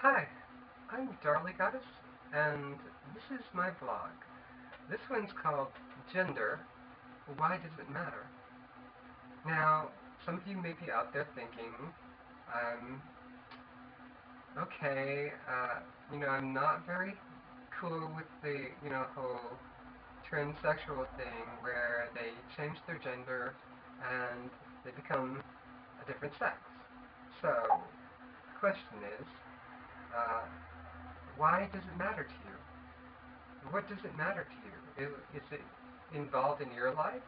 Hi, I'm Darly Goddess, and this is my blog. This one's called Gender, Why Does It Matter? Now, some of you may be out there thinking, um, okay, I'm not very cool with the, whole transsexual thing where they change their gender and they become a different sex. So, the question is, uh, why does it matter to you? What does it matter to you? Is it involved in your life?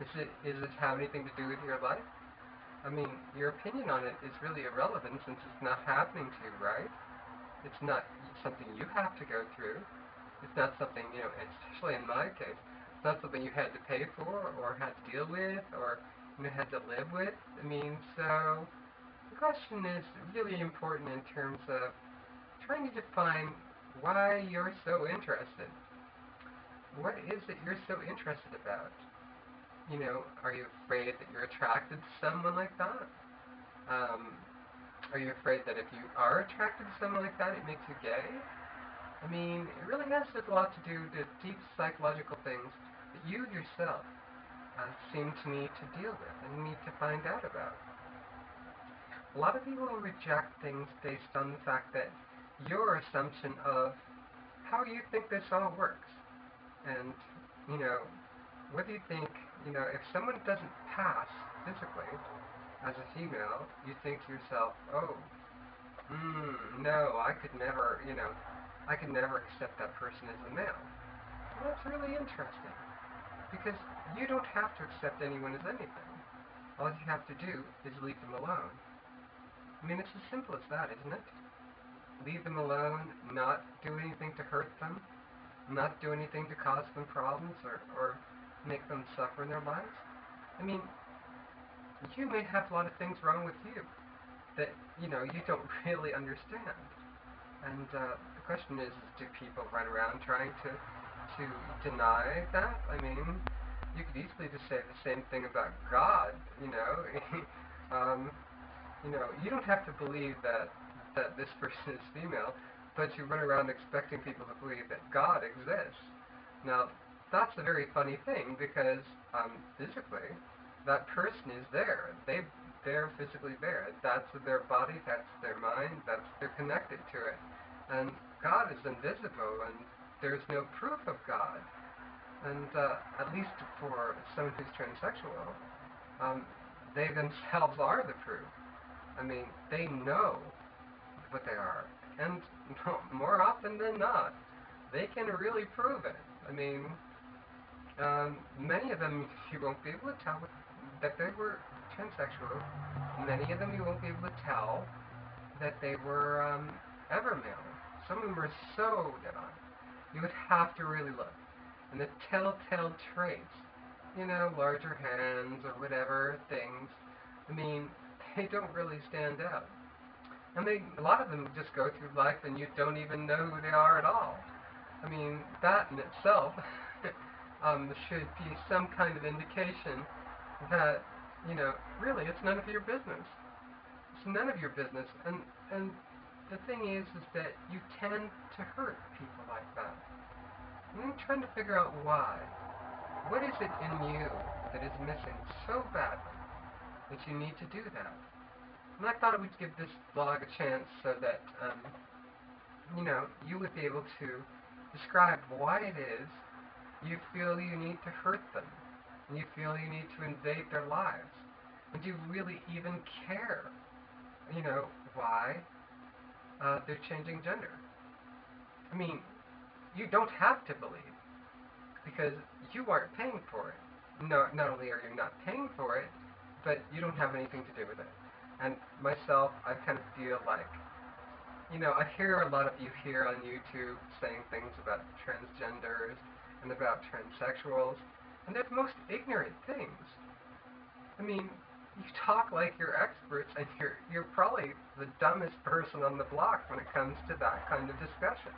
Is it have anything to do with your life? I mean, your opinion on it is really irrelevant since it's not happening to you, right? It's not something you have to go through. It's not something, especially in my case, it's not something you had to pay for or had to deal with or had to live with. I mean, so the question is really important in terms of trying to define why you're so interested. What is it you're so interested about? Are you afraid that you're attracted to someone like that? Um, are you afraid that if you are attracted to someone like that, it makes you gay? I mean, it really has a lot to do with deep psychological things that you yourself seem to need to deal with and need to find out about. A lot of people reject things based on the fact that your assumption of how you think this all works. And, you know, what do you think, if someone doesn't pass physically as a female, you think to yourself, oh, no, I could never accept that person as a male. Well, that's really interesting because you don't have to accept anyone as anything. All you have to do is leave them alone. I mean, it's as simple as that, isn't it? Leave them alone, not do anything to hurt them, not do anything to cause them problems or make them suffer in their lives. I mean, you may have a lot of things wrong with you that, you don't really understand. And the question is, do people run around trying to deny that? I mean, you could easily just say the same thing about God, um, you don't have to believe that this person is female, but you run around expecting people to believe that God exists. Now, that's a very funny thing because physically, that person is there. They're physically there. That's their body, that's their mind, they're connected to it. And God is invisible, and there's no proof of God. And at least for someone who's transsexual, um, they themselves are the proof. I mean, they know what they are, and more often than not, they can really prove it. I mean, many of them you won't be able to tell that they were transsexual. Many of them you won't be able to tell that they were ever male. Some of them are so dead on. You would have to really look. And the telltale traits, larger hands or whatever things, I mean, they don't really stand out. And a lot of them just go through life and you don't even know who they are at all. I mean, that in itself should be some kind of indication that, really it's none of your business. It's none of your business. And the thing is that you tend to hurt people like that. And I'm trying to figure out why. What is it in you that is missing so badly that you need to do that? And I thought I would give this blog a chance so that, you would be able to describe why it is you feel you need to hurt them, and you feel you need to invade their lives, and do you really even care, why they're changing gender. I mean, you don't have to believe, because you aren't paying for it. No, not only are you not paying for it, but you don't have anything to do with it. And myself, I kind of feel like, I hear a lot of you here on YouTube saying things about transgenders and about transsexuals, and they're the most ignorant things. I mean, you talk like you're experts, and you're probably the dumbest person on the block when it comes to that kind of discussion.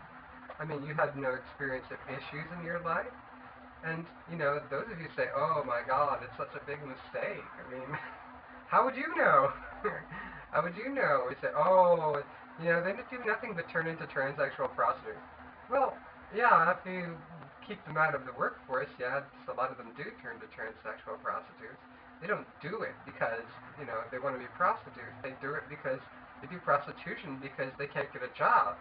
I mean, you have no experience of issues in your life, and, those of you say, oh my God, it's such a big mistake. I mean, how would you know? How would you know? We say, oh, You know, they do nothing but turn into transsexual prostitutes. Well, yeah, if you keep them out of the workforce, yeah, a lot of them do turn to transsexual prostitutes. They don't do it because, you know, they want to be prostitutes. They do it because they do prostitution because they can't get a job.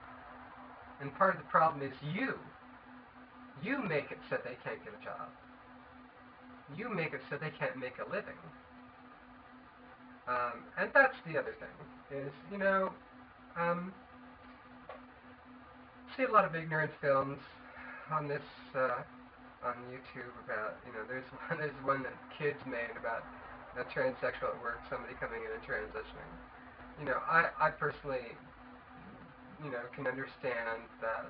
And part of the problem is you. You make it so they can't get a job. You make it so they can't make a living. And that's the other thing, is, you know, see a lot of ignorant films on this, on YouTube about, you know, there's one that kids made about a transsexual at work, somebody coming in and transitioning. You know, I personally, you know, can understand that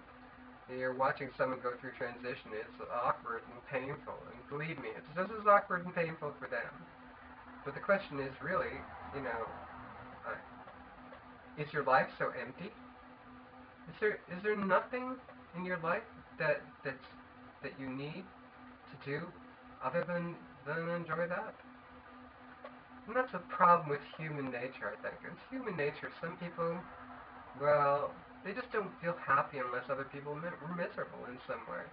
you're watching someone go through transition. It's awkward and painful, and believe me, it's just as awkward and painful for them. But the question is really, you know, uh, is your life so empty? Is there nothing in your life that you need to do other than enjoy that? And that's a problem with human nature, I think. It's human nature. Some people, well, they just don't feel happy unless other people are miserable in some way.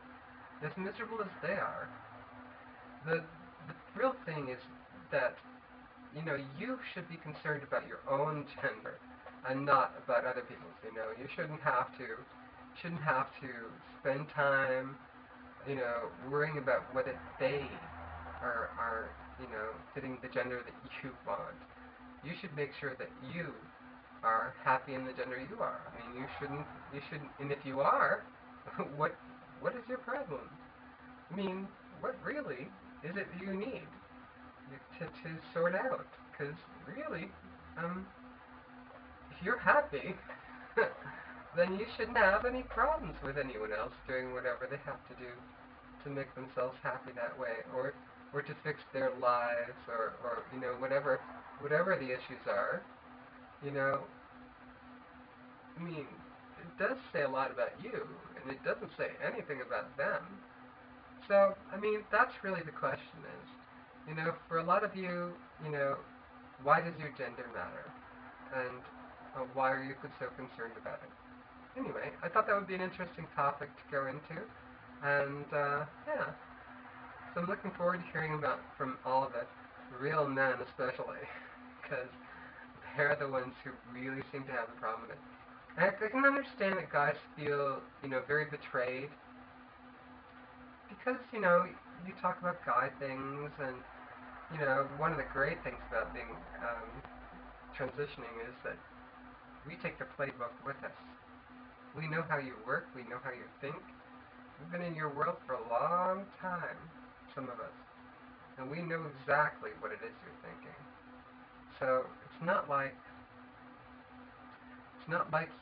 As miserable as they are. The real thing is that, you know, you should be concerned about your own gender and not about other people's. You know, you shouldn't have to spend time, you know, worrying about whether they are you know, fitting the gender that you want. You should make sure that you are happy in the gender you are. I mean, you shouldn't, and if you are, what is your problem? I mean, what really is it you need to sort out? Because really, if you're happy, then you shouldn't have any problems with anyone else doing whatever they have to do to make themselves happy that way, or to fix their lives, or you know, whatever the issues are. You know, I mean, it does say a lot about you, and it doesn't say anything about them. So, I mean, that's really the question is, you know, for a lot of you, you know, why does your gender matter? And why are you so concerned about it? Anyway, I thought that would be an interesting topic to go into. And, yeah. So I'm looking forward to hearing about from all of it, real men especially, because they're the ones who really seem to have the problem with it. And I can understand that guys feel, you know, very betrayed because, you know, you talk about guy things, and, you know, one of the great things about being transitioning is that we take the playbook with us. We know how you work, we know how you think. We've been in your world for a long time, some of us, and we know exactly what it is you're thinking. So it's not like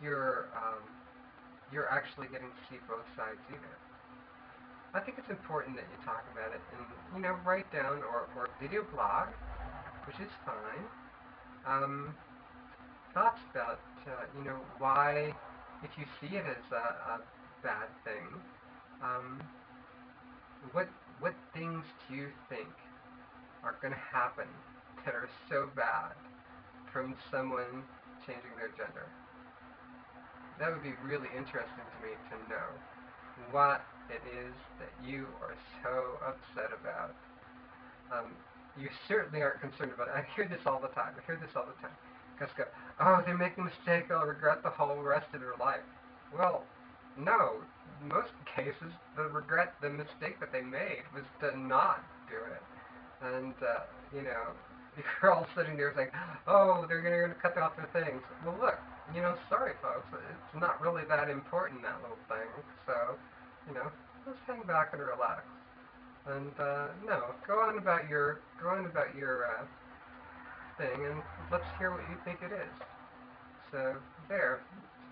you're actually getting to see both sides either. I think it's important that you talk about it and, you know, write down or video blog, which is fine. Um, Thoughts about, you know, why, if you see it as a bad thing, um, what things do you think are going to happen that are so bad from someone changing their gender? That would be really interesting to me to know what it is that you are so upset about. You certainly aren't concerned about it. I hear this all the time. Guys go, oh, they make a mistake, they'll regret the whole rest of their life. Well, no. In most cases, the mistake that they made was to not do it. And, you know, you're all sitting there saying, oh, they're going to cut off their things. Well, look, you know, sorry, folks, it's not really that important, that little thing. So, you know, just hang back and relax. And, no, go on about your thing, and let's hear what you think it is. So, there,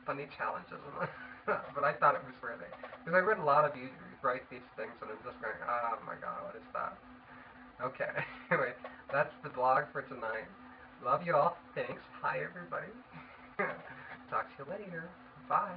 funny challenge, isn't it? But I thought it was worthy. Because I read a lot of you write these things, and I'm just going, oh my god, what is that? Okay, anyway, that's the blog for tonight. Love you all. Thanks. Hi, everybody. Talk to you later. Bye.